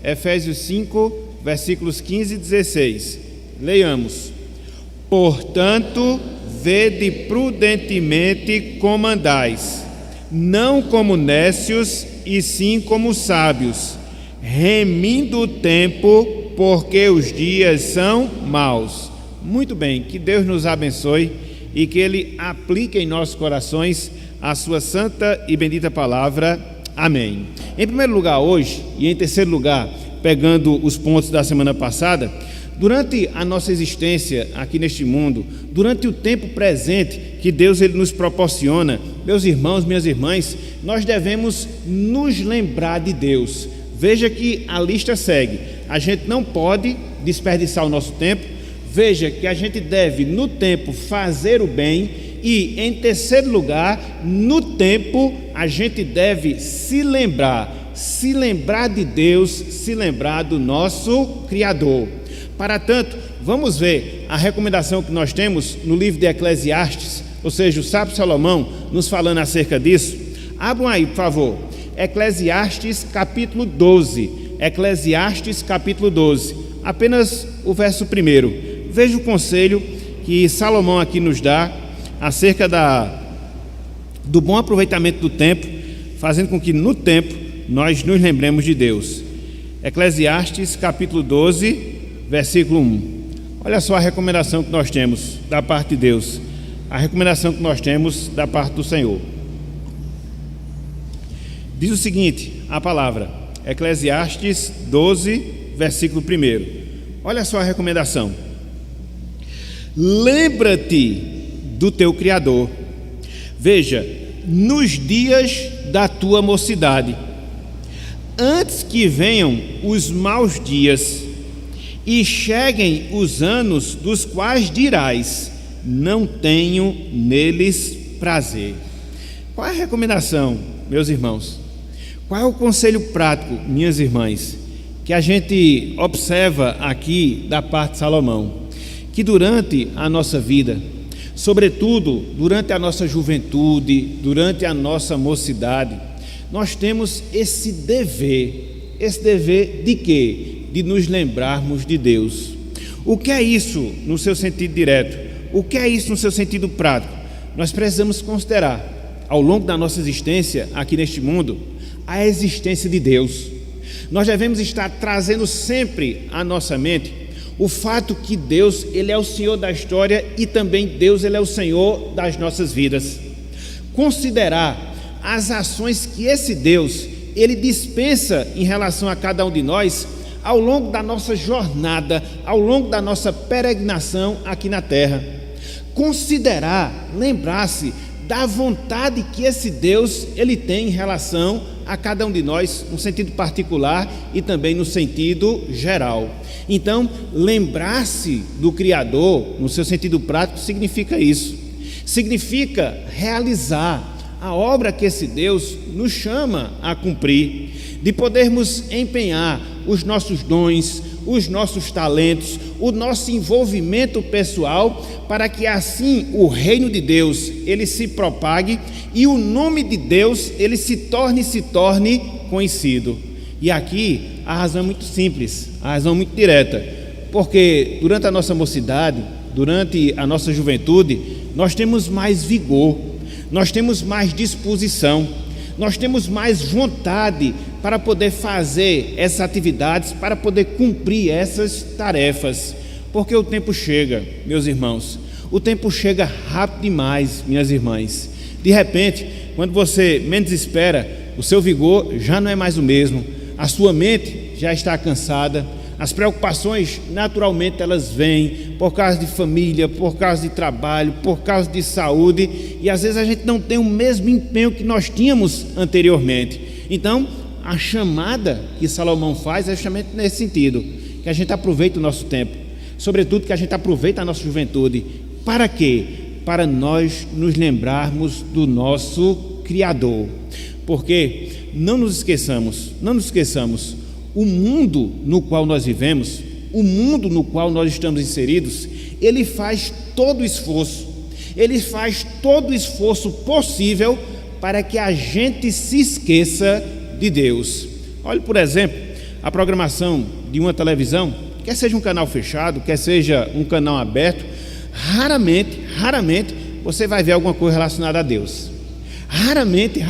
Efésios 5, versículos 15 e 16. Leiamos. Portanto, vede prudentemente como andais, não como nécios, e sim como sábios, remindo o tempo, porque os dias são maus. Muito bem, que Deus nos abençoe e que Ele aplique em nossos corações a sua santa e bendita palavra. Amém. Em primeiro lugar hoje, e em terceiro lugar, pegando os pontos da semana passada, durante a nossa existência aqui neste mundo, durante o tempo presente que Deus ele nos proporciona, meus irmãos, minhas irmãs, nós devemos nos lembrar de Deus. Veja que a lista segue. A gente não pode desperdiçar o nosso tempo. Veja que a gente deve, no tempo, fazer o bem. E, em terceiro lugar, no tempo, a gente deve se lembrar de Deus, se lembrar do nosso Criador. Para tanto, vamos ver a recomendação que nós temos no livro de Eclesiastes, ou seja, o sábio Salomão nos falando acerca disso. Abram aí, por favor, Eclesiastes capítulo 12, Eclesiastes capítulo 12, apenas o verso 1. Veja o conselho que Salomão aqui nos dá acerca do bom aproveitamento do tempo, fazendo com que no tempo nós nos lembremos de Deus. Eclesiastes capítulo 12, versículo 1. Olha só a recomendação que nós temos da parte de Deus, a recomendação que nós temos da parte do Senhor. Diz o seguinte, a palavra, Eclesiastes 12, versículo 1. Olha só a recomendação. Lembra-te do teu Criador. Veja, nos dias da tua mocidade, antes que venham os maus dias e cheguem os anos dos quais dirás, não tenho neles prazer. Qual é a recomendação, meus irmãos? Qual é o conselho prático, minhas irmãs, que a gente observa aqui da parte de Salomão? Que durante a nossa vida, sobretudo durante a nossa juventude, durante a nossa mocidade, nós temos esse dever de quê? De nos lembrarmos de Deus. O que é isso no seu sentido direto? O que é isso no seu sentido prático? Nós precisamos considerar, ao longo da nossa existência aqui neste mundo, a existência de Deus. Nós devemos estar trazendo sempre à nossa mente o fato que Deus, Ele é o Senhor da história e também Deus, Ele é o Senhor das nossas vidas. Considerar as ações que esse Deus, Ele dispensa em relação a cada um de nós ao longo da nossa jornada, ao longo da nossa peregrinação aqui na terra. Considerar, lembrar-se da vontade que esse Deus, Ele tem em relação a cada um de nós, no sentido particular e também no sentido geral. Então, lembrar-se do Criador, no seu sentido prático, significa isso. Significa realizar a obra que esse Deus nos chama a cumprir, de podermos empenhar os nossos dons, os nossos talentos, o nosso envolvimento pessoal, para que assim o reino de Deus, ele se propague e o nome de Deus, ele se torne conhecido. E aqui a razão é muito simples, a razão é muito direta, porque durante a nossa mocidade, durante a nossa juventude, nós temos mais vigor, nós temos mais disposição, nós temos mais vontade para poder fazer essas atividades, para poder cumprir essas tarefas, porque o tempo chega, meus irmãos, o tempo chega rápido demais, minhas irmãs. De repente, quando você menos espera, o seu vigor já não é mais o mesmo, a sua mente já está cansada, as preocupações naturalmente elas vêm por causa de família, por causa de trabalho, por causa de saúde, e às vezes a gente não tem o mesmo empenho que nós tínhamos anteriormente. Então, a chamada que Salomão faz é justamente nesse sentido, que a gente aproveite o nosso tempo, sobretudo que a gente aproveite a nossa juventude. Para quê? Para nós nos lembrarmos do nosso Criador. Porque não nos esqueçamos, o mundo no qual nós vivemos, o mundo no qual nós estamos inseridos, ele faz todo o esforço, possível para que a gente se esqueça de Deus. Olhe, por exemplo, a programação de uma televisão, quer seja um canal fechado, quer seja um canal aberto, raramente você vai ver alguma coisa relacionada a Deus. Raramente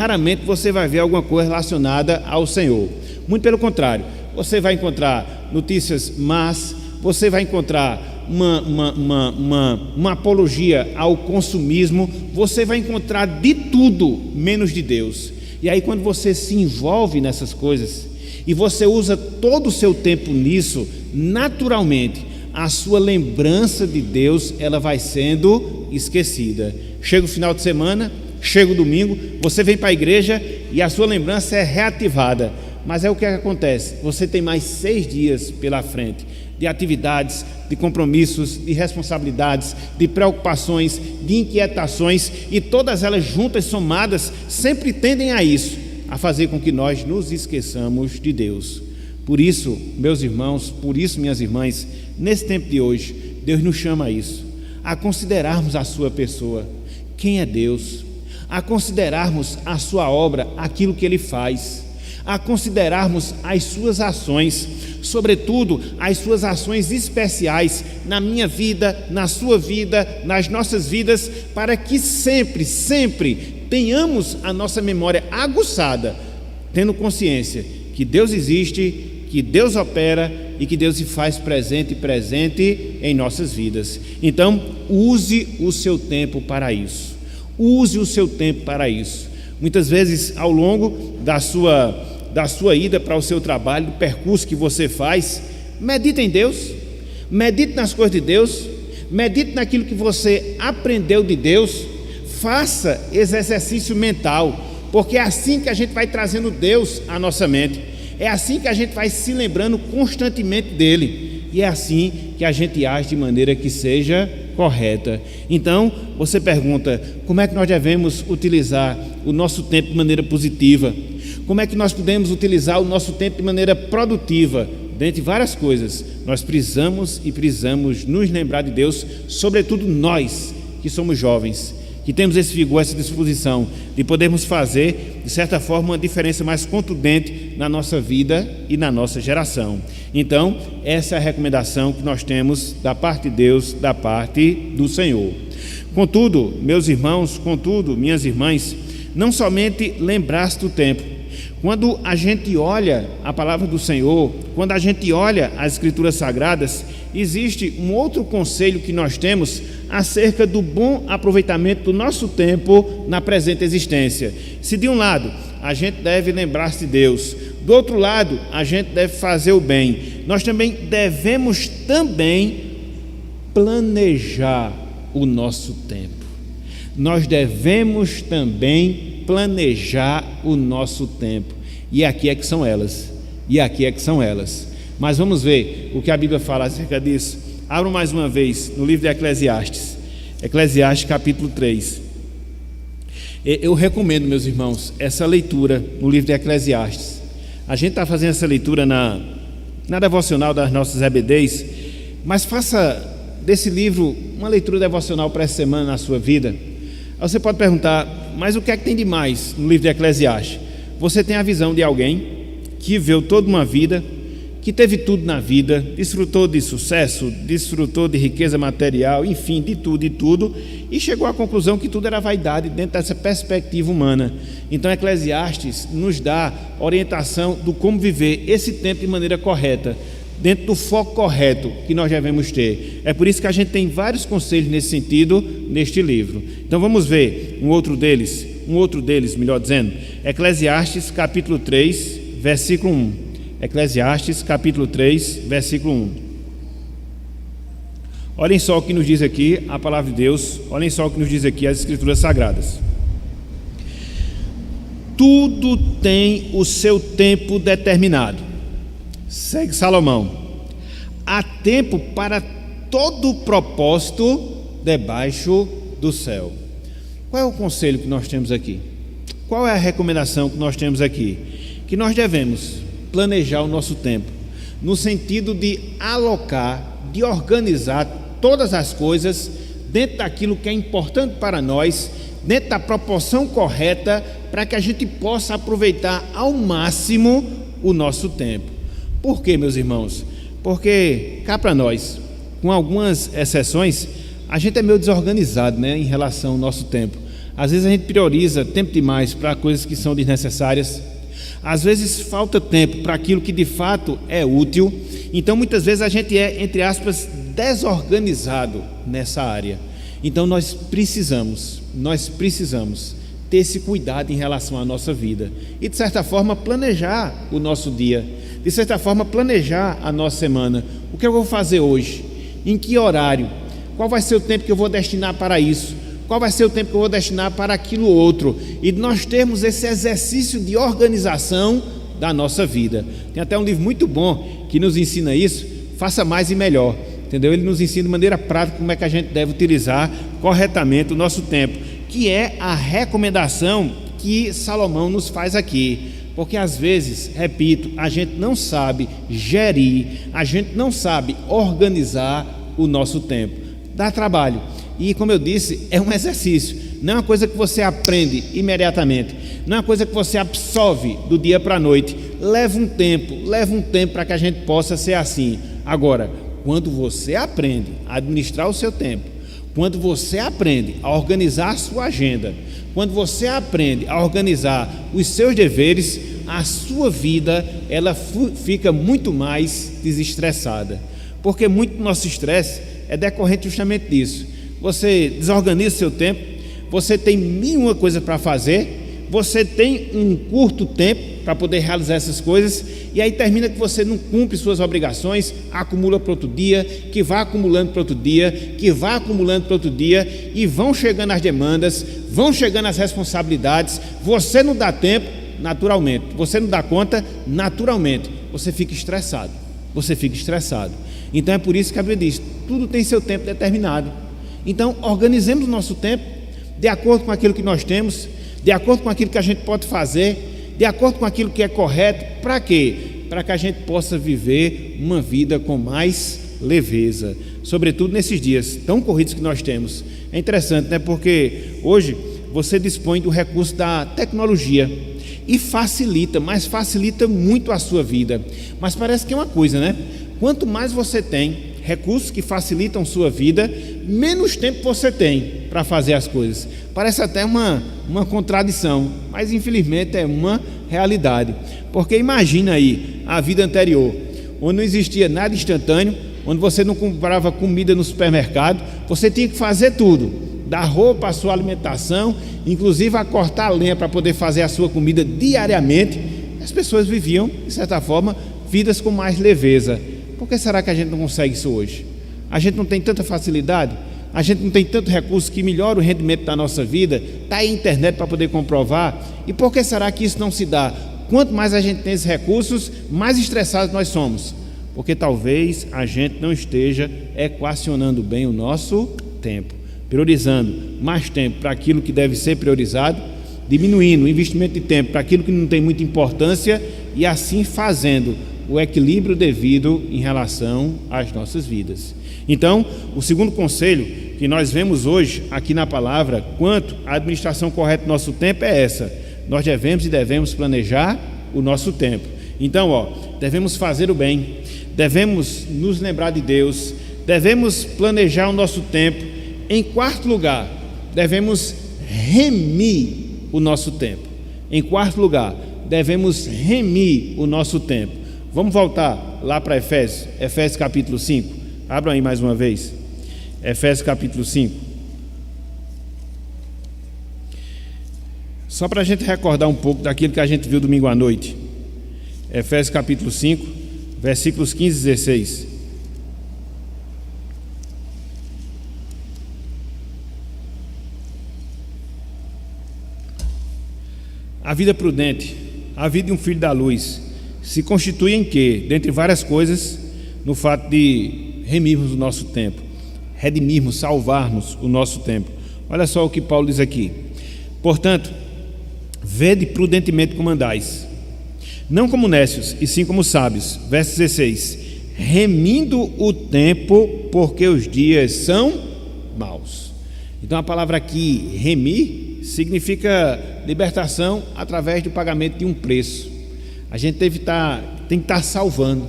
você vai ver alguma coisa relacionada ao Senhor. Muito pelo contrário, você vai encontrar notícias más, você vai encontrar uma apologia ao consumismo, você vai encontrar de tudo menos de Deus. E aí, quando você se envolve nessas coisas e você usa todo o seu tempo nisso, naturalmente a sua lembrança de Deus ela vai sendo esquecida. Chega o final de semana, chega o domingo, você vem para a igreja e a sua lembrança é reativada. Mas é o que acontece, você tem mais 6 dias pela frente de atividades, de compromissos, de responsabilidades, de preocupações, de inquietações, e todas elas juntas, somadas, sempre tendem a isso, a fazer com que nós nos esqueçamos de Deus. Por isso, meus irmãos, por isso, minhas irmãs, nesse tempo de hoje, Deus nos chama a isso, a considerarmos a sua pessoa, quem é Deus, a considerarmos a sua obra, aquilo que Ele faz, a considerarmos as suas ações, sobretudo as suas ações especiais na minha vida, na sua vida, nas nossas vidas, para que sempre tenhamos a nossa memória aguçada, tendo consciência que Deus existe, que Deus opera e que Deus se faz presente em nossas vidas. Então, use o seu tempo para isso. Use o seu tempo para isso. Muitas vezes, ao longo da sua ida para o seu trabalho, do percurso que você faz, medite em Deus, medite nas coisas de Deus, medite naquilo que você aprendeu de Deus, faça esse exercício mental, porque é assim que a gente vai trazendo Deus à nossa mente, é assim que a gente vai se lembrando constantemente dele, e é assim que a gente age de maneira que seja correta. Então, você pergunta, como é que nós devemos utilizar o nosso tempo de maneira positiva? Como é que nós podemos utilizar o nosso tempo de maneira produtiva? Dentre várias coisas, nós precisamos nos lembrar de Deus, sobretudo nós que somos jovens, que temos esse vigor, essa disposição de podermos fazer, de certa forma, uma diferença mais contundente na nossa vida e na nossa geração. Então, essa é a recomendação que nós temos da parte de Deus, da parte do Senhor. Contudo, meus irmãos, minhas irmãs, não somente lembrar-se do tempo. Quando a gente olha a palavra do Senhor, quando a gente olha as Escrituras Sagradas, existe um outro conselho que nós temos acerca do bom aproveitamento do nosso tempo na presente existência. Se de um lado a gente deve lembrar-se de Deus, do outro lado a gente deve fazer o bem, nós também devemos planejar o nosso tempo. Nós devemos também planejar o nosso tempo. E aqui é que são elas. Mas vamos ver o que a Bíblia fala acerca disso. Abram mais uma vez no livro de Eclesiastes. Eclesiastes capítulo 3. Eu recomendo, meus irmãos, essa leitura no livro de Eclesiastes. A gente está fazendo essa leitura na devocional das nossas EBDs, mas faça desse livro uma leitura devocional para essa semana na sua vida. Aí você pode perguntar, mas o que é que tem de mais no livro de Eclesiastes? Você tem a visão de alguém que viveu toda uma vida, que teve tudo na vida, desfrutou de sucesso, desfrutou de riqueza material, enfim, de tudo, e chegou à conclusão que tudo era vaidade dentro dessa perspectiva humana. Então Eclesiastes nos dá orientação do como viver esse tempo de maneira correta, dentro do foco correto que nós devemos ter. É por isso que a gente tem vários conselhos nesse sentido neste livro. Então vamos ver um outro deles, melhor dizendo, Eclesiastes capítulo 3, versículo 1. Eclesiastes capítulo 3, versículo 1. Olhem só o que nos diz aqui a palavra de Deus, olhem só o que nos diz aqui as Escrituras Sagradas. Tudo tem o seu tempo determinado. Segue Salomão. Há tempo para todo propósito debaixo do céu. Qual é o conselho que nós temos aqui? Qual é a recomendação que nós temos aqui? Que nós devemos planejar o nosso tempo, no sentido de alocar, de organizar todas as coisas dentro daquilo que é importante para nós, dentro da proporção correta, para que a gente possa aproveitar ao máximo o nosso tempo. Por quê, meus irmãos? Porque, cá para nós, com algumas exceções, a gente é meio desorganizado, né, em relação ao nosso tempo. Às vezes a gente prioriza tempo demais para coisas que são desnecessárias. Às vezes falta tempo para aquilo que de fato é útil. Então muitas vezes a gente é, entre aspas, desorganizado nessa área. Então nós precisamos ter esse cuidado em relação à nossa vida e, de certa forma, planejar o nosso dia, de certa forma, planejar a nossa semana. O que eu vou fazer hoje? Em que horário? Qual vai ser o tempo que eu vou destinar para isso? Qual vai ser o tempo que eu vou destinar para aquilo outro? E nós termos esse exercício de organização da nossa vida. Tem até um livro muito bom que nos ensina isso, Faça Mais e Melhor, entendeu? Ele nos ensina de maneira prática como é que a gente deve utilizar corretamente o nosso tempo, que é a recomendação que Salomão nos faz aqui. Porque às vezes, repito, a gente não sabe gerir, a gente não sabe organizar o nosso tempo. Dá trabalho. E como eu disse, é um exercício, não é uma coisa que você aprende imediatamente, não é uma coisa que você absorve do dia para a noite. Leva um tempo para que a gente possa ser assim. Agora, quando você aprende a administrar o seu tempo, quando você aprende a organizar a sua agenda, quando você aprende a organizar os seus deveres, a sua vida ela fica muito mais desestressada, porque muito do nosso estresse é decorrente justamente disso. Você desorganiza o seu tempo, você tem mil e uma coisa para fazer, você tem um curto tempo para poder realizar essas coisas, e aí termina que você não cumpre suas obrigações, acumula para outro dia, que vai acumulando para outro dia, que vai acumulando para outro dia, e vão chegando as demandas, vão chegando as responsabilidades, você não dá tempo, naturalmente, você não dá conta, naturalmente, você fica estressado. Então é por isso que a Bíblia diz, tudo tem seu tempo determinado. Então organizemos o nosso tempo de acordo com aquilo que nós temos, de acordo com aquilo que a gente pode fazer, de acordo com aquilo que é correto. Para quê? Para que a gente possa viver uma vida com mais leveza, sobretudo nesses dias tão corridos que nós temos. É interessante, né? Porque hoje você dispõe do recurso da tecnologia e facilita muito a sua vida. Mas parece que é uma coisa, né? Quanto mais você tem recursos que facilitam sua vida, menos tempo você tem para fazer as coisas. Parece até uma contradição, mas infelizmente é uma realidade. Porque imagina aí a vida anterior, onde não existia nada instantâneo, onde você não comprava comida no supermercado, você tinha que fazer tudo, da roupa à sua alimentação, inclusive a cortar a lenha para poder fazer a sua comida diariamente. As pessoas viviam, de certa forma, vidas com mais leveza. Por que será que a gente não consegue isso hoje? A gente não tem tanta facilidade, a gente não tem tanto recurso que melhora o rendimento da nossa vida, está aí a internet para poder comprovar. E por que será que isso não se dá? Quanto mais a gente tem esses recursos, mais estressados nós somos. Porque talvez a gente não esteja equacionando bem o nosso tempo, priorizando mais tempo para aquilo que deve ser priorizado, diminuindo o investimento de tempo para aquilo que não tem muita importância e assim fazendo o equilíbrio devido em relação às nossas vidas. Então, o segundo conselho que nós vemos hoje aqui na palavra quanto à administração correta do nosso tempo é essa: nós devemos planejar o nosso tempo. Então, devemos fazer o bem, devemos nos lembrar de Deus, devemos planejar o nosso tempo. Em quarto lugar, devemos remir o nosso tempo. Em quarto lugar, devemos remir o nosso tempo. Vamos voltar lá para Efésios capítulo 5. Abram aí mais uma vez. Efésios capítulo 5. Só para a gente recordar um pouco daquilo que a gente viu domingo à noite. Efésios capítulo 5, versículos 15 e 16. A vida prudente, a vida de um filho da luz, se constitui em quê? Dentre várias coisas, no fato de remirmos o nosso tempo, redimirmos, salvarmos o nosso tempo. Olha só o que Paulo diz aqui: portanto, vede prudentemente como andais, não como necios, e sim como sábios. Verso 16: remindo o tempo, porque os dias são maus. Então a palavra aqui, remir, significa libertação através do pagamento de um preço. A gente teve que estar salvando,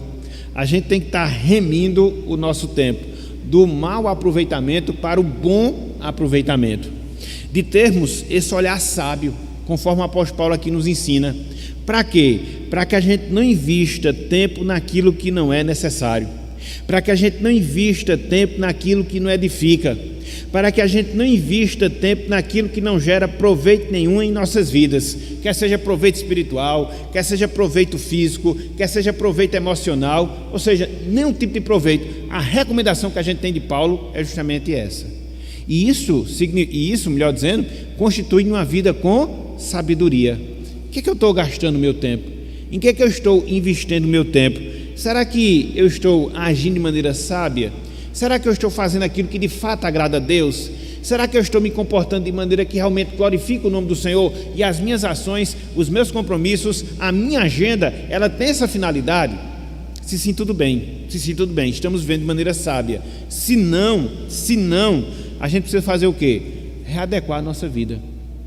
a gente tem que estar remindo o nosso tempo, do mau aproveitamento para o bom aproveitamento, de termos esse olhar sábio, conforme o apóstolo Paulo aqui nos ensina. Para quê? Para que a gente não invista tempo naquilo que não é necessário, para que a gente não invista tempo naquilo que não edifica, para que a gente não invista tempo naquilo que não gera proveito nenhum em nossas vidas, quer seja proveito espiritual, quer seja proveito físico, quer seja proveito emocional, ou seja, nenhum tipo de proveito. A recomendação que a gente tem de Paulo é justamente essa. E isso, melhor dizendo, constitui uma vida com sabedoria. O que eu estou gastando meu tempo? Em que eu estou investindo meu tempo? Será que eu estou agindo de maneira sábia? Será que eu estou fazendo aquilo que de fato agrada a Deus? Será que eu estou me comportando de maneira que realmente glorifica o nome do Senhor? E as minhas ações, os meus compromissos, a minha agenda, ela tem essa finalidade? Se sim, tudo bem. Estamos vivendo de maneira sábia. Se não, a gente precisa fazer o quê? Readequar a nossa vida,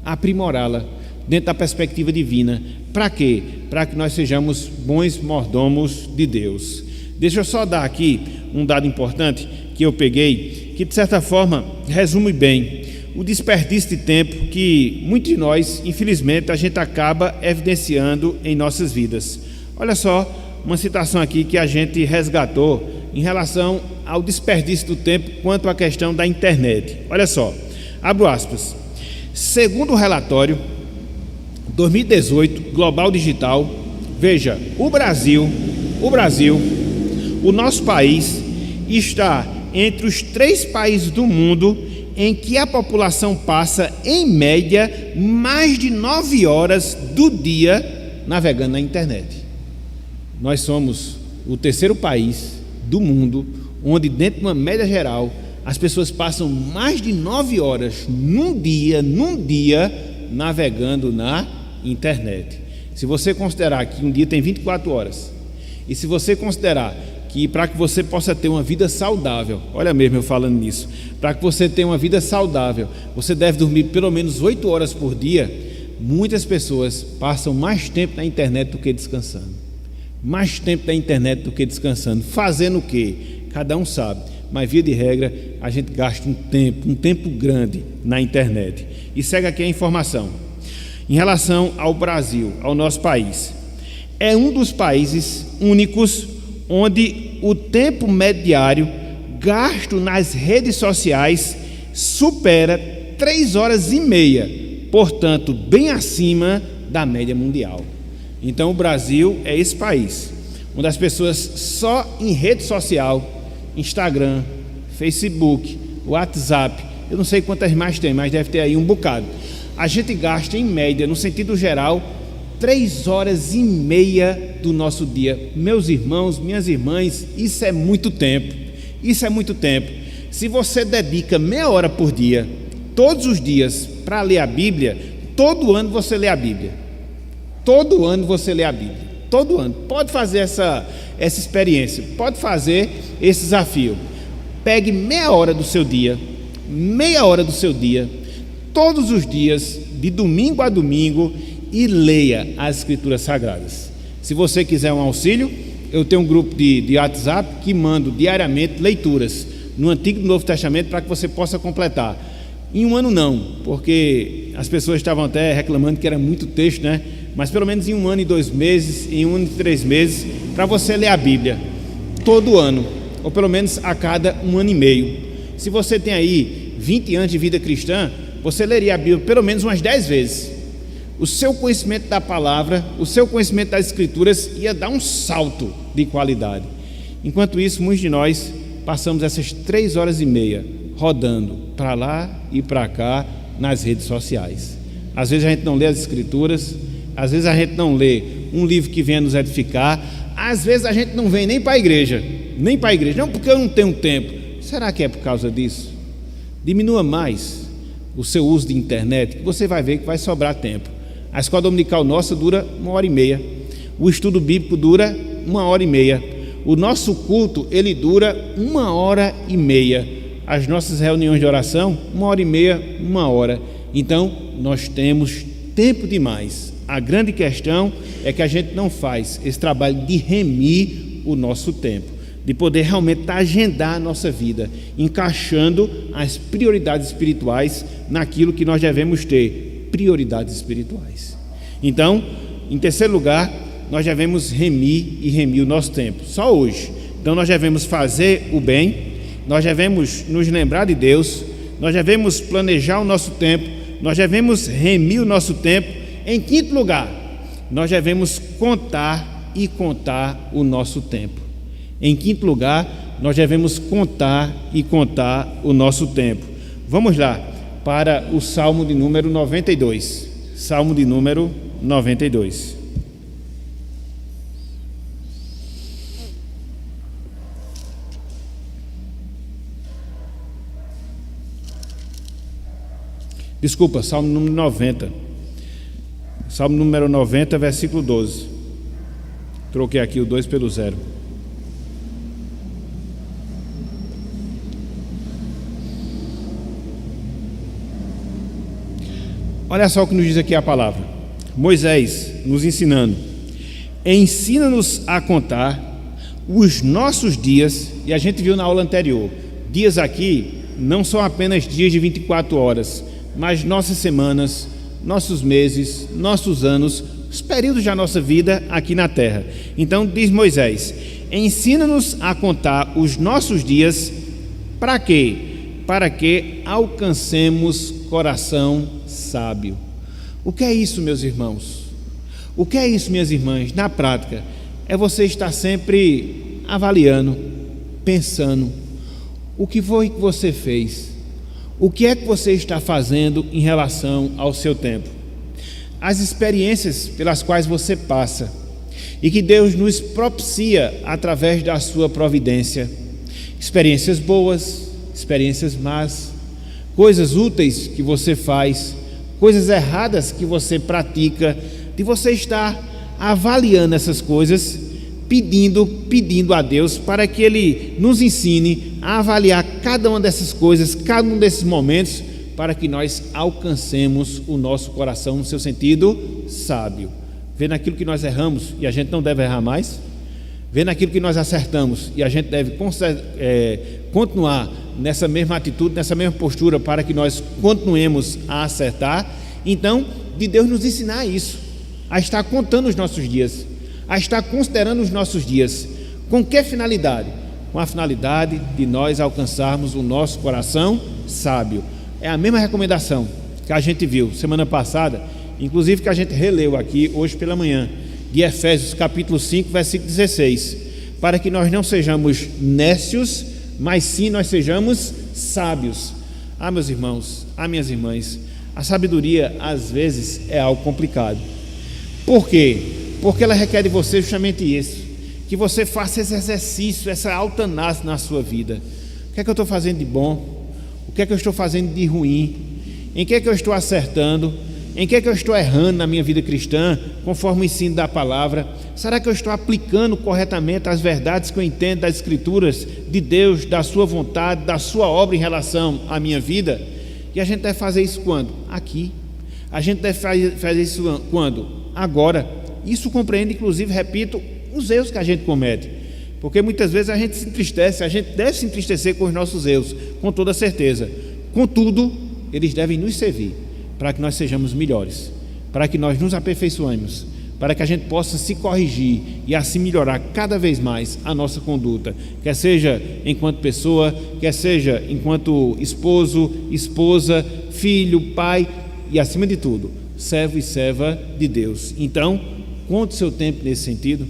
aprimorá-la dentro da perspectiva divina. Para quê? Para que nós sejamos bons mordomos de Deus. Deixa eu só dar aqui um dado importante que eu peguei, que de certa forma resume bem o desperdício de tempo que muitos de nós, infelizmente, a gente acaba evidenciando em nossas vidas. Olha só uma citação aqui que a gente resgatou em relação ao desperdício do tempo quanto à questão da internet. Olha só, abro aspas. Segundo o relatório 2018 Global Digital, veja, o Brasil, o nosso país está entre os 3 países do mundo em que a população passa, em média, mais de 9 horas do dia navegando na internet. Nós somos o 3º país do mundo onde, dentro de uma média geral, as pessoas passam mais de 9 horas num dia, navegando na internet. Se você considerar que um dia tem 24 horas, e se você considerar que para que você possa ter uma vida saudável, olha mesmo eu falando nisso, para que você tenha uma vida saudável, você deve dormir pelo menos 8 horas por dia. Muitas pessoas passam mais tempo na internet do que descansando. Fazendo o quê? Cada um sabe, mas via de regra a gente gasta um tempo grande na internet. E segue aqui a informação em relação ao Brasil, ao nosso país. É um dos países únicos onde o tempo médio diário gasto nas redes sociais supera 3 horas e meia, portanto, bem acima da média mundial. Então, o Brasil é esse país onde as pessoas só em rede social, Instagram, Facebook, WhatsApp, eu não sei quantas mais tem, mas deve ter aí um bocado. A gente gasta, em média, no sentido geral, 3 horas e meia do nosso dia. Meus irmãos, minhas irmãs, isso é muito tempo. Se você dedica meia hora por dia, todos os dias, para ler a Bíblia, todo ano você lê a Bíblia. Todo ano. Pode fazer essa experiência, pode fazer esse desafio. Pegue meia hora do seu dia, todos os dias, de domingo a domingo, e leia as Escrituras Sagradas. Se você quiser um auxílio, eu tenho um grupo de WhatsApp que mando diariamente leituras no Antigo e no Novo Testamento para que você possa completar. Em um ano não, porque as pessoas estavam até reclamando que era muito texto, né? Mas pelo menos em 1 ano e 2 meses, em 1 ano e 3 meses, para você ler a Bíblia todo ano, ou pelo menos a cada 1 ano e meio. Se você tem aí 20 anos de vida cristã, você leria a Bíblia pelo menos umas 10 vezes. O seu conhecimento da palavra, o seu conhecimento das Escrituras ia dar um salto de qualidade. Enquanto isso, muitos de nós passamos essas 3 horas e meia rodando para lá e para cá nas redes sociais. Às vezes a gente não lê as Escrituras, às vezes a gente não lê um livro que venha nos edificar, às vezes a gente não vem nem para a igreja, não porque eu não tenho tempo. Será que é por causa disso? Diminua mais o seu uso de internet, que você vai ver que vai sobrar tempo. A escola dominical nossa dura 1h30, o estudo bíblico dura 1h30, o nosso culto ele dura 1h30, as nossas reuniões de oração 1h30, 1 hora. Então nós temos tempo demais A grande questão é que a gente não faz esse trabalho de remir o nosso tempo, de poder realmente agendar a nossa vida, encaixando as prioridades espirituais naquilo que nós devemos ter, prioridades espirituais. Então, em terceiro lugar, nós devemos remir o nosso tempo, só hoje. Então nós devemos fazer o bem, nós devemos nos lembrar de Deus, nós devemos planejar o nosso tempo, nós devemos remir o nosso tempo. Em quinto lugar, nós devemos contar o nosso tempo. Em quinto lugar, nós devemos contar o nosso tempo. Vamos lá para o Salmo de número 92. Salmo de número 92. Desculpa, Salmo número 90. Salmo número 90, versículo 12. Troquei aqui o 2 pelo 0. Olha só o que nos diz aqui a palavra. Moisés nos ensinando: ensina-nos a contar os nossos dias. E a gente viu na aula anterior, dias aqui não são apenas dias de 24 horas, mas nossas semanas, nossos meses, nossos anos, os períodos da nossa vida aqui na terra. Então diz Moisés: ensina-nos a contar os nossos dias. Para quê? Para que alcancemos coração sábio. O que é isso, meus irmãos? O que é isso, minhas irmãs? Na prática, é você estar sempre avaliando, pensando, o que foi que você fez? O que é que você está fazendo em relação ao seu tempo? As experiências pelas quais você passa e que Deus nos propicia através da sua providência. Experiências boas, experiências más, coisas úteis que você faz, coisas erradas que você pratica, de você estar avaliando essas coisas, pedindo a Deus para que Ele nos ensine a avaliar cada uma dessas coisas, cada um desses momentos, para que nós alcancemos o nosso coração no seu sentido sábio. Vê naquilo que nós erramos e a gente não deve errar mais, vê naquilo que nós acertamos e a gente deve continuar nessa mesma atitude, nessa mesma postura, para que nós continuemos a acertar. Então, de Deus nos ensinar isso, a estar contando os nossos dias, a estar considerando os nossos dias. Com que finalidade? Com a finalidade de nós alcançarmos o nosso coração sábio. É a mesma recomendação que a gente viu semana passada, inclusive que a gente releu aqui hoje pela manhã, de Efésios capítulo 5, versículo 16, para que nós não sejamos nécios, mas sim nós sejamos sábios. Meus irmãos, minhas irmãs, a sabedoria às vezes é algo complicado. Por quê? Porque ela requer de você justamente isso, que você faça esse exercício, essa autoanálise na sua vida. O que é que eu estou fazendo de bom? O que é que eu estou fazendo de ruim? Em que é que eu estou acertando? Em que é que eu estou errando na minha vida cristã, conforme o ensino da palavra? Será que eu estou aplicando corretamente as verdades que eu entendo das Escrituras, de Deus, da sua vontade, da sua obra em relação à minha vida? E a gente deve fazer isso quando? Aqui. A gente deve fazer isso quando? Agora. Isso compreende, inclusive, repito, os erros que a gente comete, porque muitas vezes a gente se entristece, a gente deve se entristecer com os nossos erros, com toda certeza. Contudo, eles devem nos servir para que nós sejamos melhores, para que nós nos aperfeiçoemos, para que a gente possa se corrigir e assim melhorar cada vez mais a nossa conduta, quer seja enquanto pessoa, quer seja enquanto esposo, esposa, filho, pai e, acima de tudo, servo e serva de Deus. Então, conte o seu tempo nesse sentido,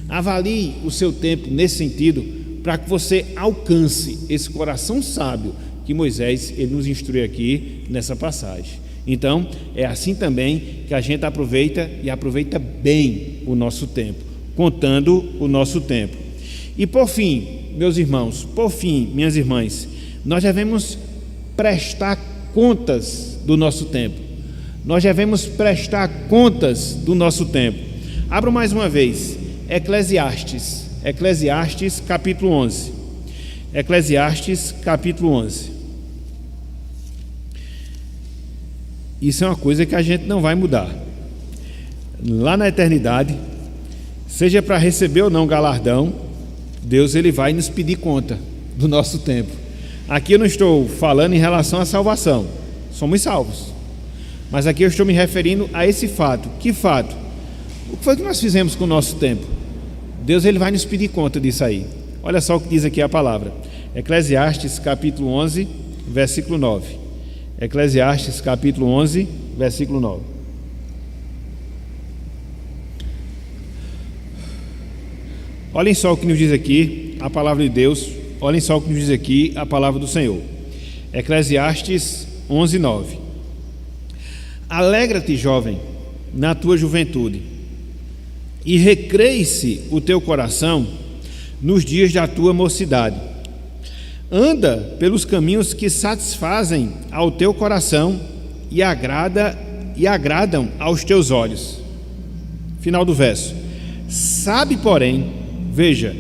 avalie o seu tempo nesse sentido, para que você alcance esse coração sábio que Moisés ele nos instrui aqui nessa passagem. Então, é assim também que a gente aproveita bem o nosso tempo, contando o nosso tempo. E por fim, meus irmãos, minhas irmãs, nós devemos prestar contas do nosso tempo. Nós devemos prestar contas do nosso tempo. Abra mais uma vez, Eclesiastes capítulo 11. Eclesiastes capítulo 11. Isso é uma coisa que a gente não vai mudar. lá na eternidade, seja para receber ou não galardão, Deus ele vai nos pedir conta do nosso tempo. Aqui eu não estou falando em relação à salvação, somos salvos, mas aqui eu estou me referindo a esse fato. Que fato? O que foi que nós fizemos com o nosso tempo? Deus ele vai nos pedir conta disso aí. Olha só o que diz aqui a palavra, Eclesiastes capítulo 11, versículo 9. Eclesiastes capítulo 11, versículo 9. Olhem só o que nos diz aqui a palavra de Deus, olhem só o que nos diz aqui a palavra do Senhor. Eclesiastes 11, 9. Alegra-te, jovem, na tua juventude, e recreie-se o teu coração nos dias da tua mocidade. Anda pelos caminhos que satisfazem ao teu coração e agradam aos teus olhos. Final do verso. Sabe, porém, veja,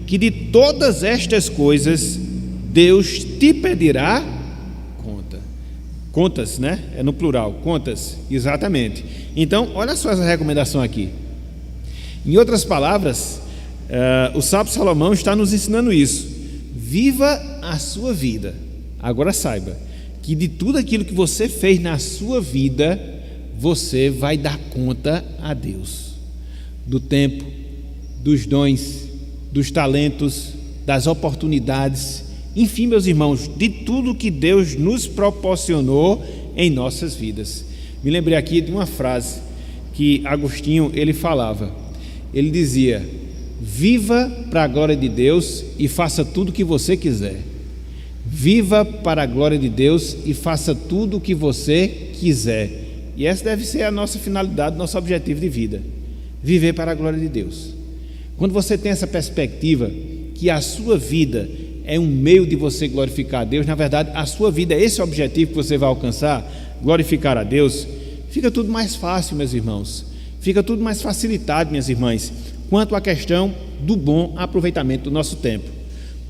que de todas estas coisas Deus te pedirá contas, né? É no plural, contas, exatamente. Então, olha só essa recomendação aqui. Em outras palavras, o sábio Salomão está nos ensinando isso. Viva a sua vida. Agora saiba que de tudo aquilo que você fez na sua vida, você vai dar conta a Deus. Do tempo, dos dons, dos talentos, das oportunidades, enfim, meus irmãos, de tudo que Deus nos proporcionou em nossas vidas. Me lembrei aqui de uma frase que Agostinho ele falava. Ele dizia: viva para a glória de Deus e faça tudo o que você quiser. Viva para a glória de Deus e faça tudo o que você quiser. E essa deve ser a nossa finalidade, nosso objetivo de vida. Viver para a glória de Deus. Quando você tem essa perspectiva que a sua vida é um meio de você glorificar a Deus, na verdade a sua vida é esse objetivo que você vai alcançar, glorificar a Deus, fica tudo mais fácil, meus irmãos, fica tudo mais facilitado, minhas irmãs, quanto à questão do bom aproveitamento do nosso tempo.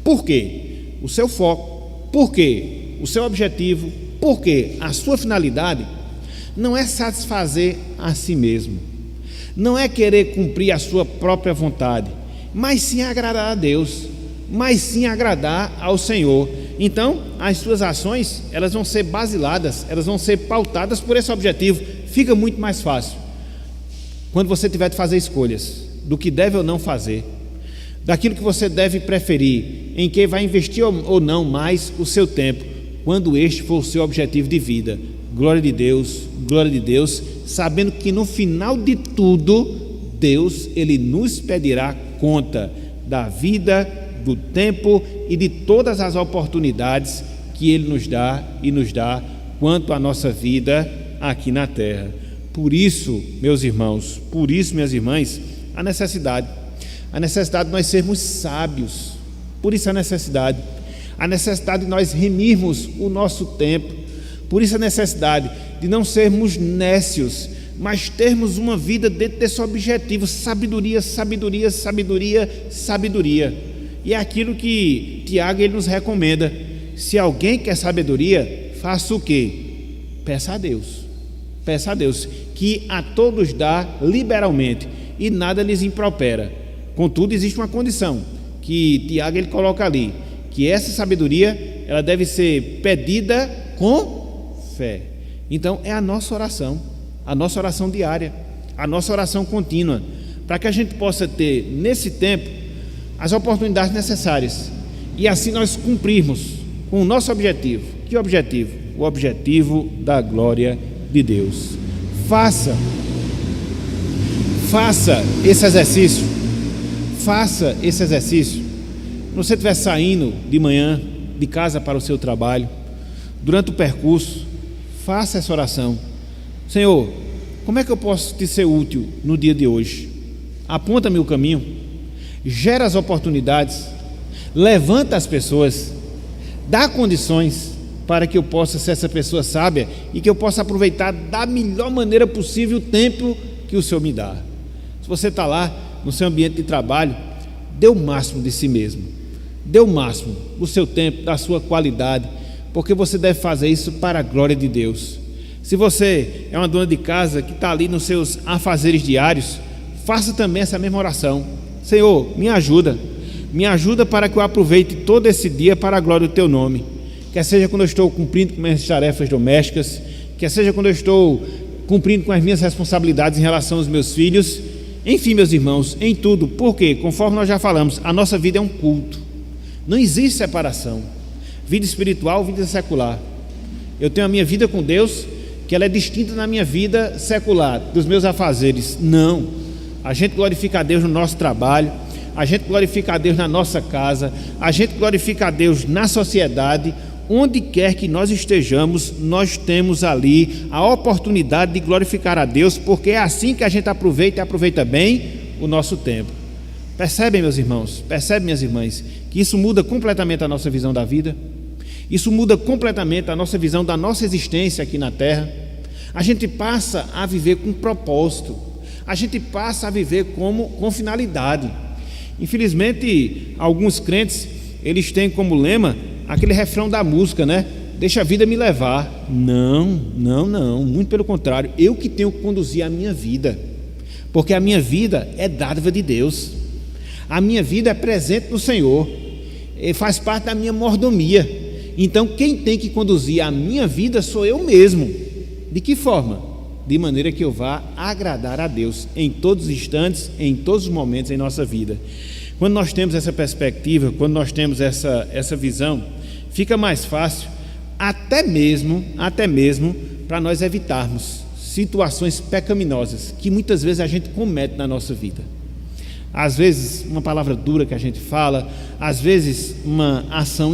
Por quê? O seu foco, por quê? O seu objetivo, por quê? A sua finalidade não é satisfazer a si mesmo, não é querer cumprir a sua própria vontade, mas sim agradar a Deus, mas sim agradar ao Senhor. Então, as suas ações, elas vão ser basiladas, elas vão ser pautadas por esse objetivo. Fica muito mais fácil quando você tiver de fazer escolhas do que deve ou não fazer, daquilo que você deve preferir, em que vai investir ou não mais o seu tempo, quando este for o seu objetivo de vida. Glória de Deus, sabendo que no final de tudo, Deus, Ele nos pedirá conta da vida, do tempo e de todas as oportunidades que Ele nos dá e nos dá quanto à nossa vida aqui na terra. Por isso, meus irmãos, por isso, minhas irmãs, a necessidade de nós sermos sábios, por isso a necessidade de nós remirmos o nosso tempo, por isso a necessidade de não sermos nécios, mas termos uma vida dentro desse objetivo, sabedoria. E é aquilo que Tiago ele nos recomenda: se alguém quer sabedoria, faça o quê? Peça a Deus, que a todos dá liberalmente e nada lhes impropera. Contudo, existe uma condição que Tiago ele coloca ali, que essa sabedoria ela deve ser pedida com fé. Então é a nossa oração diária, a nossa oração contínua, para que a gente possa ter nesse tempo as oportunidades necessárias e assim nós cumprirmos com o nosso objetivo. Que objetivo? O objetivo da glória de Deus. Faça esse exercício. Quando você estiver saindo de manhã de casa para o seu trabalho, durante o percurso, faça essa oração: Senhor, como é que eu posso te ser útil no dia de hoje? Aponta-me o caminho, gera as oportunidades, levanta as pessoas, dá condições para que eu possa ser essa pessoa sábia e que eu possa aproveitar da melhor maneira possível o tempo que o Senhor me dá. Se você está lá no seu ambiente de trabalho, dê o máximo de si mesmo, dê o máximo do seu tempo, da sua qualidade, porque você deve fazer isso para a glória de Deus. Se você é uma dona de casa que está ali nos seus afazeres diários, faça também essa mesma oração. Senhor, me ajuda para que eu aproveite todo esse dia para a glória do Teu nome. Quer seja quando eu estou cumprindo com minhas tarefas domésticas, quer seja quando eu estou cumprindo com as minhas responsabilidades em relação aos meus filhos, enfim, meus irmãos, em tudo, porque, conforme nós já falamos, a nossa vida é um culto, não existe separação, vida espiritual, vida secular. Eu tenho a minha vida com Deus, que ela é distinta da minha vida secular, dos meus afazeres. Não, a gente glorifica a Deus no nosso trabalho, a gente glorifica a Deus na nossa casa, a gente glorifica a Deus na sociedade. Onde quer que nós estejamos, nós temos ali a oportunidade de glorificar a Deus, porque é assim que a gente aproveita e aproveita bem o nosso tempo. Percebem, meus irmãos, percebem, minhas irmãs, que isso muda completamente a nossa visão da vida? Isso muda completamente a nossa visão da nossa existência aqui na terra. A gente passa a viver com propósito, a gente passa a viver com finalidade. Infelizmente, alguns crentes, eles têm como lema aquele refrão da música, né? Deixa a vida me levar. Não, muito pelo contrário, eu que tenho que conduzir a minha vida, porque a minha vida é dádiva de Deus, a minha vida é presente do Senhor, faz parte da minha mordomia. Então quem tem que conduzir a minha vida sou eu mesmo. De que forma? De maneira que eu vá agradar a Deus em todos os instantes, em todos os momentos em nossa vida. Quando nós temos essa perspectiva, quando nós temos essa visão, fica mais fácil até mesmo para nós evitarmos situações pecaminosas que muitas vezes a gente comete na nossa vida. Às vezes uma palavra dura que a gente fala, às vezes uma ação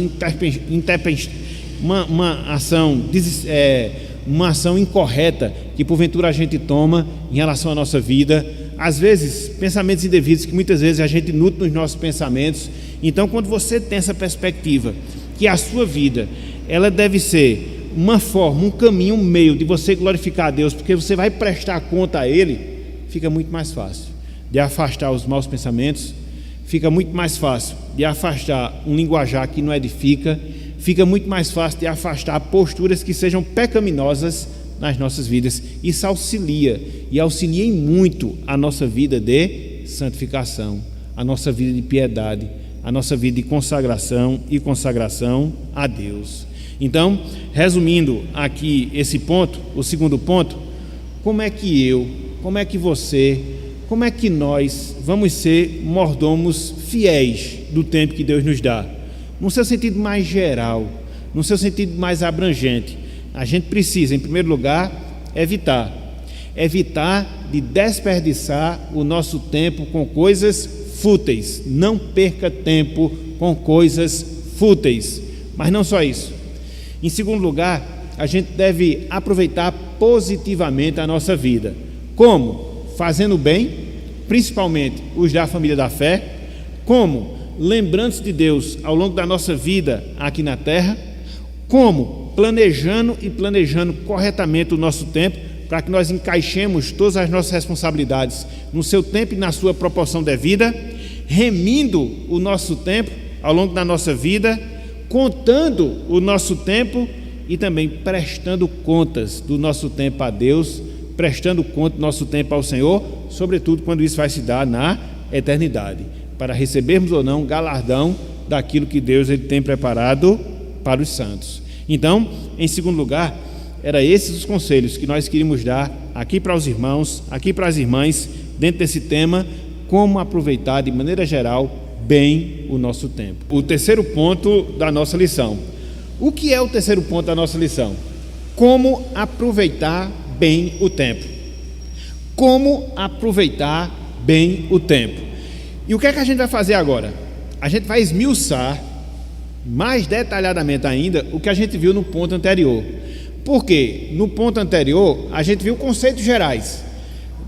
uma ação incorreta que porventura a gente toma em relação à nossa vida, às vezes pensamentos indevidos que muitas vezes a gente nutre nos nossos pensamentos. Então, quando você tem essa perspectiva que a sua vida, ela deve ser uma forma, um caminho, um meio de você glorificar a Deus, porque você vai prestar conta a Ele, fica muito mais fácil de afastar os maus pensamentos, fica muito mais fácil de afastar um linguajar que não edifica, fica muito mais fácil de afastar posturas que sejam pecaminosas nas nossas vidas. Isso auxilia em muito a nossa vida de santificação, a nossa vida de piedade, a nossa vida de consagração e consagração a Deus. Então, resumindo aqui esse ponto, o segundo ponto, como é que você, como é que nós vamos ser mordomos fiéis do tempo que Deus nos dá? No seu sentido mais geral, no seu sentido mais abrangente, a gente precisa, em primeiro lugar, evitar de desperdiçar o nosso tempo com coisas fúteis. Não perca tempo com coisas fúteis. Mas não só isso. Em segundo lugar, a gente deve aproveitar positivamente a nossa vida. Como? Fazendo bem, principalmente os da família da fé. Como? Lembrando-se de Deus ao longo da nossa vida aqui na terra. Como? Planejando corretamente o nosso tempo, para que nós encaixemos todas as nossas responsabilidades no seu tempo e na sua proporção devida, remindo o nosso tempo ao longo da nossa vida, contando o nosso tempo e também prestando contas do nosso tempo a Deus, prestando conta do nosso tempo ao Senhor, sobretudo quando isso vai se dar na eternidade, para recebermos ou não galardão daquilo que Deus ele tem preparado para os santos. Então, em segundo lugar, eram esses os conselhos que nós queríamos dar aqui para os irmãos, aqui para as irmãs, dentro desse tema, como aproveitar de maneira geral bem o nosso tempo. O terceiro ponto da nossa lição. O que é o terceiro ponto da nossa lição? Como aproveitar bem o tempo. Como aproveitar bem o tempo. E o que é que a gente vai fazer agora? A gente vai esmiuçar mais detalhadamente ainda o que a gente viu no ponto anterior. Porque no ponto anterior a gente viu conceitos gerais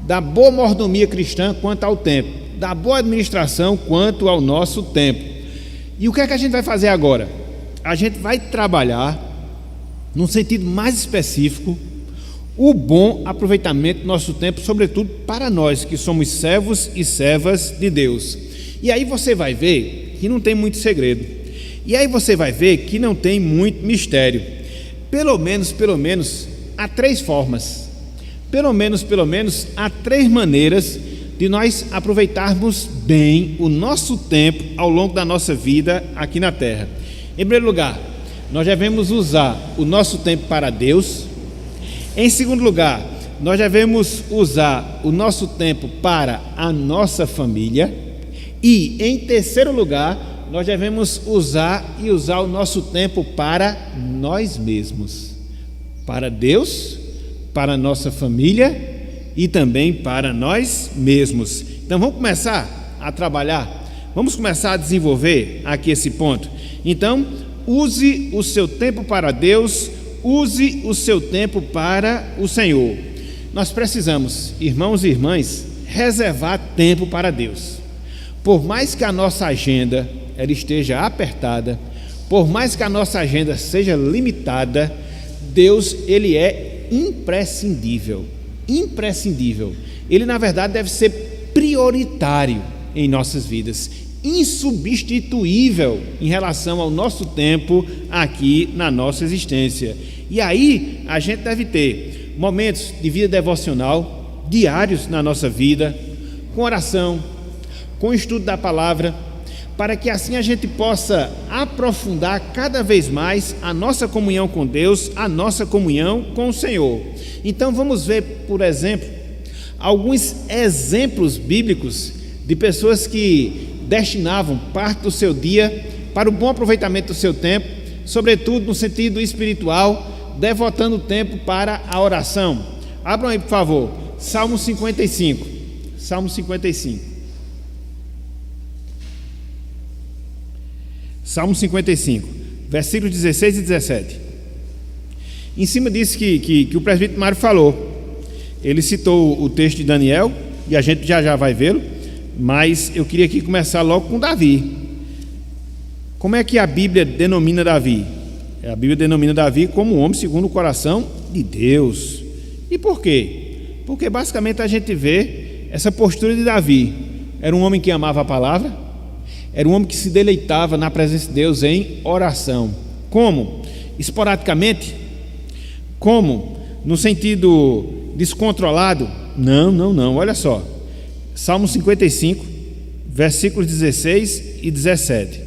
da boa mordomia cristã quanto ao tempo, da boa administração quanto ao nosso tempo. E o que é que a gente vai fazer agora? A gente vai trabalhar, num sentido mais específico, o bom aproveitamento do nosso tempo, sobretudo para nós que somos servos e servas de Deus. E aí você vai ver que não tem muito segredo. E aí você vai ver que não tem muito mistério. Pelo menos há três formas, pelo menos há três maneiras de nós aproveitarmos bem o nosso tempo ao longo da nossa vida aqui na Terra. Em primeiro lugar, nós devemos usar o nosso tempo para Deus. Em segundo lugar, nós devemos usar o nosso tempo para a nossa família. E em terceiro lugar, nós devemos usar o nosso tempo para nós mesmos, para Deus, para a nossa família e também para nós mesmos. Então vamos começar a trabalhar, vamos começar a desenvolver aqui esse ponto. Então, use o seu tempo para Deus, use o seu tempo para o Senhor. Nós precisamos, irmãos e irmãs, reservar tempo para Deus. Por mais que a nossa agenda ela esteja apertada, por mais que a nossa agenda seja limitada, Deus, ele é imprescindível. Ele, na verdade, deve ser prioritário em nossas vidas, insubstituível em relação ao nosso tempo aqui na nossa existência. E aí a gente deve ter momentos de vida devocional diários na nossa vida, com oração, com o estudo da palavra, para que assim a gente possa aprofundar cada vez mais a nossa comunhão com Deus, a nossa comunhão com o Senhor. Então vamos ver, por exemplo, alguns exemplos bíblicos de pessoas que destinavam parte do seu dia para o bom aproveitamento do seu tempo, sobretudo no sentido espiritual, devotando tempo para a oração. Abram aí, por favor, Salmo 55. Salmo 55. Salmo 55, versículos 16 e 17. Em cima disso que o presbítero Mário falou, ele citou o texto de Daniel, e a gente já vai vê-lo, mas eu queria aqui começar logo com Davi. Como é que a Bíblia denomina Davi? A Bíblia denomina Davi como um homem segundo o coração de Deus. E por quê? Porque basicamente a gente vê essa postura de Davi. Era um homem que amava a palavra, era um homem que se deleitava na presença de Deus em oração. Como? Esporadicamente? Como? No sentido descontrolado? Não, olha só. Salmo 55, versículos 16 e 17.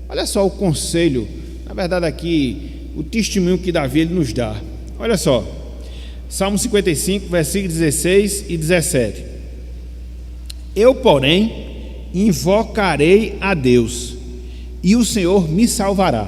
Olha só o conselho, na verdade aqui, o testemunho que Davi ele nos dá. Olha só, Salmo 55, versículos 16 e 17. Eu, porém, invocarei a Deus, e o Senhor me salvará.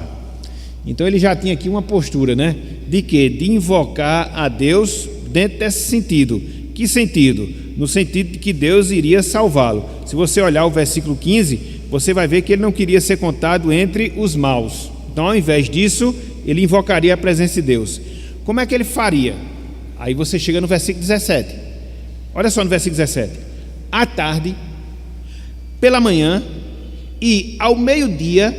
Então ele já tinha aqui uma postura, né? De quê? De invocar a Deus dentro desse sentido. Que sentido? No sentido de que Deus iria salvá-lo. Se você olhar o versículo 15, você vai ver que ele não queria ser contado entre os maus. Então, ao invés disso, ele invocaria a presença de Deus. Como é que ele faria? Aí você chega no versículo 17. Olha só no versículo 17. À tarde, pela manhã e ao meio-dia,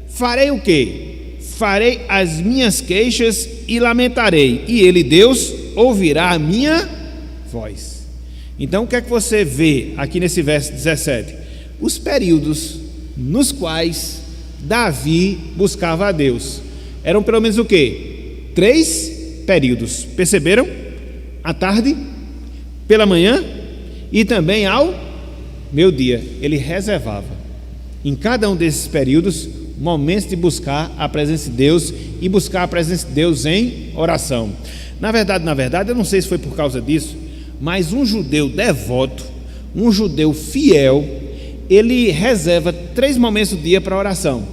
farei o quê? Farei as minhas queixas e lamentarei, e ele, Deus, ouvirá a minha voz. Então o que é que você vê aqui nesse verso 17? Os períodos nos quais Davi buscava a Deus. Eram pelo menos o quê? 3 períodos, perceberam? À tarde, pela manhã e também ao meio-dia. Ele reservava em cada um desses períodos momentos de buscar a presença de Deus e buscar a presença de Deus em oração. Na verdade, eu não sei se foi por causa disso, mas um judeu devoto, um judeu fiel, ele reserva 3 momentos do dia para oração.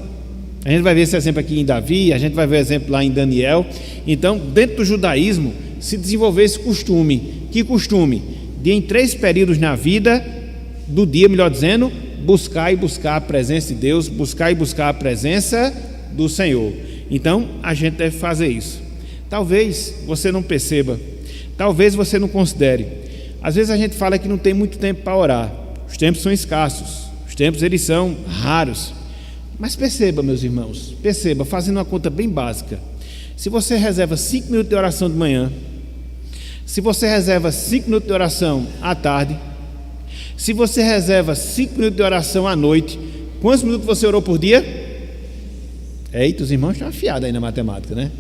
A gente vai ver esse exemplo aqui em Davi, a gente vai ver exemplo lá em Daniel. Então, dentro do judaísmo, se desenvolveu esse costume. Que costume? De em 3 períodos na vida do dia, melhor dizendo, buscar a presença de Deus, buscar a presença do Senhor. Então, a gente deve fazer isso. Talvez você não perceba, talvez você não considere. Às vezes a gente fala que não tem muito tempo para orar. Os tempos são escassos, os tempos eles são raros. Mas perceba, meus irmãos, fazendo uma conta bem básica. Se você reserva 5 minutos de oração de manhã, se você reserva 5 minutos de oração à tarde, se você reserva 5 minutos de oração à noite, quantos minutos você orou por dia? Eita, os irmãos estão afiados aí na matemática, né?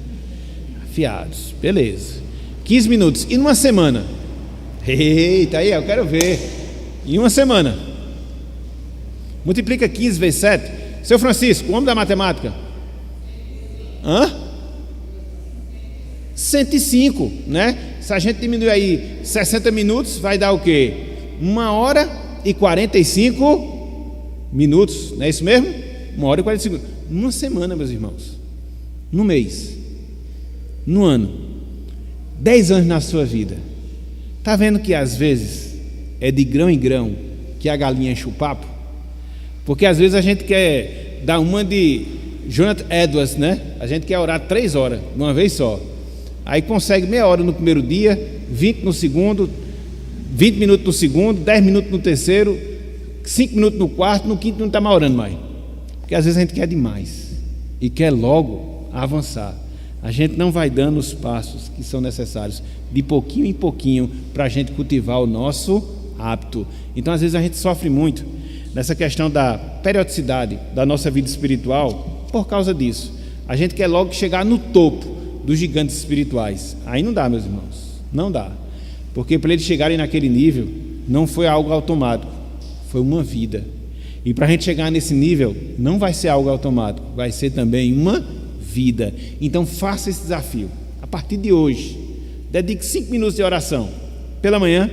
Afiados, beleza. 15 minutos. E numa semana? Eita, aí, eu quero ver. Em uma semana. Multiplica 15 vezes 7. Seu Francisco, o homem da matemática. 105, né? Se a gente diminuir aí 60 minutos, vai dar o quê? 1h45 não é isso mesmo? 1h45. Numa semana, meus irmãos. No mês. No ano. 10 anos na sua vida. Está vendo que às vezes é de grão em grão que a galinha enche o papo? Porque às vezes a gente quer dar uma de Jonathan Edwards, né? A gente quer orar 3 horas de uma vez só. Aí consegue meia hora no primeiro dia, 20 no segundo, 20 minutos no segundo, 10 minutos no terceiro, 5 minutos no quarto, no quinto não está mais orando mais. Porque às vezes a gente quer demais e quer logo avançar. A gente não vai dando os passos que são necessários, de pouquinho em pouquinho, para a gente cultivar o nosso hábito. Então às vezes a gente sofre muito nessa questão da periodicidade da nossa vida espiritual por causa disso. A gente quer logo chegar no topo dos gigantes espirituais. Aí não dá, meus irmãos, não dá, porque para eles chegarem naquele nível não foi algo automático, foi uma vida. E para a gente chegar nesse nível não vai ser algo automático, vai ser também uma vida. Então faça esse desafio a partir de hoje. Dedique 5 minutos de oração pela manhã,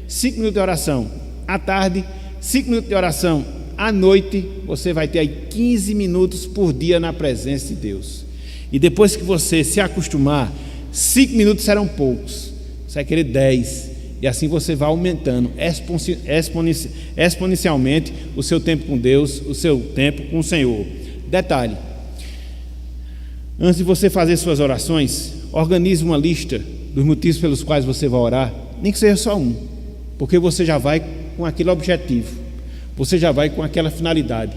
5 minutos de oração à tarde, 5 minutos de oração à noite. Você vai ter aí 15 minutos por dia na presença de Deus. E depois que você se acostumar, 5 minutos serão poucos. Você vai querer 10. E assim você vai aumentando exponencialmente o seu tempo com Deus, o seu tempo com o Senhor. Detalhe: antes de você fazer suas orações, organize uma lista dos motivos pelos quais você vai orar, nem que seja só um, porque você já vai com aquele objetivo, você já vai com aquela finalidade.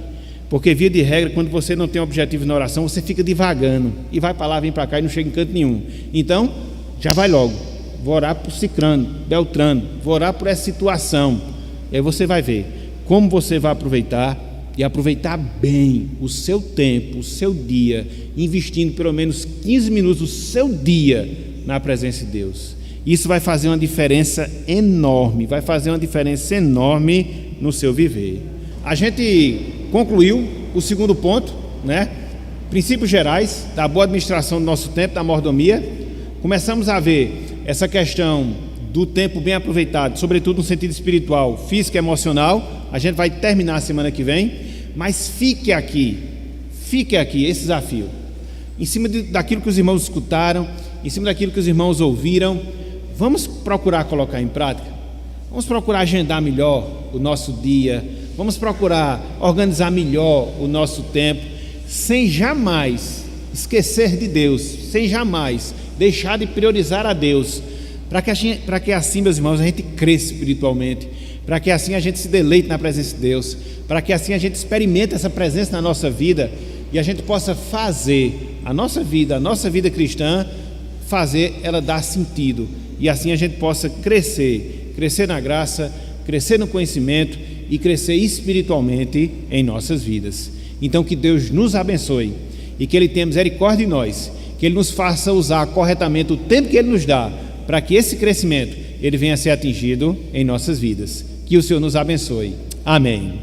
Porque via de regra, quando você não tem objetivo na oração, você fica divagando, e vai para lá, vem para cá e não chega em canto nenhum. Então, já vai logo: vou orar por Cicrano, Beltrano, vou orar por essa situação. E aí você vai ver como você vai aproveitar, e aproveitar bem o seu tempo, o seu dia, investindo pelo menos 15 minutos do seu dia na presença de Deus. Isso vai fazer uma diferença enorme, vai fazer uma diferença enorme no seu viver. A gente concluiu o segundo ponto, né? Princípios gerais da boa administração do nosso tempo, da mordomia. Começamos a ver essa questão do tempo bem aproveitado, sobretudo no sentido espiritual, físico e emocional. A gente vai terminar a semana que vem, mas fique aqui esse desafio, em cima daquilo que os irmãos escutaram, em cima daquilo que os irmãos ouviram. Vamos procurar colocar em prática, vamos procurar agendar melhor o nosso dia, vamos procurar organizar melhor o nosso tempo, sem jamais esquecer de Deus, sem jamais deixar de priorizar a Deus, para que assim, meus irmãos, a gente cresça espiritualmente, para que assim a gente se deleite na presença de Deus, para que assim a gente experimente essa presença na nossa vida, e a gente possa fazer a nossa vida cristã, fazer ela dar sentido, e assim a gente possa crescer na graça, crescer no conhecimento e crescer espiritualmente em nossas vidas. Então que Deus nos abençoe e que Ele tenha misericórdia de nós, que Ele nos faça usar corretamente o tempo que Ele nos dá, para que esse crescimento Ele venha a ser atingido em nossas vidas. Que o Senhor nos abençoe. Amém.